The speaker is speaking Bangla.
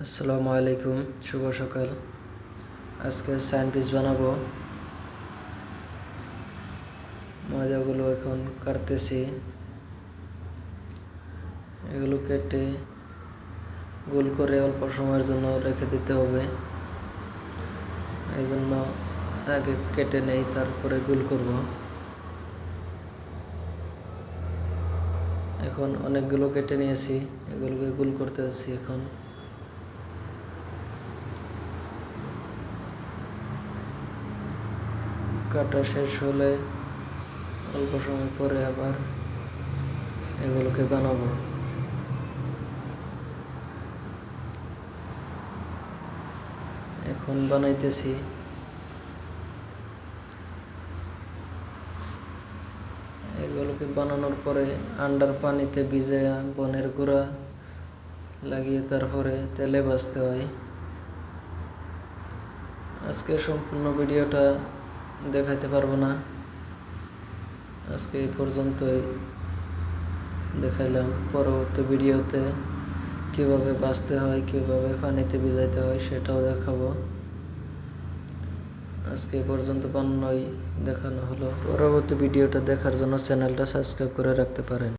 আসসালামু আলাইকুম, শুভ সকাল। আজকে স্যান্ডউইচ বানাবো। ময়দাগুলো এখন কাটতেছি। এগুলো কেটে গোল করে অল্প সময়ের জন্য রেখে দিতে হবে। এই জন্য আগে কেটে নেই, তারপরে গোল করব। এখন অনেকগুলো কেটে নিয়েছি, এগুলোকে গোল করতে আছি। এখন কাটা শেষ হলে অল্প সময় পরে আবার এগুলোকে বানাবো। এখন বানাইতেছি। এগুলোকে বানানোর পরে আন্ডার পানিতে ভিজাইয়া বনের গুঁড়া লাগিয়ে তারপরে তেলে ভাজতে হয়। আজকে সম্পূর্ণ ভিডিওটা দেখাতে পারবো না, আজকে এই পর্যন্তই দেখাইলাম। পরবর্তী ভিডিওতে কীভাবে ভাজতে হয়, কীভাবে পানিতে ভিজাইতে হয় সেটাও দেখাবো। আজকে এই পর্যন্ত বানানোই দেখানো হলো। পরবর্তী ভিডিওটা দেখার জন্য চ্যানেলটা সাবস্ক্রাইব করে রাখতে পারেন।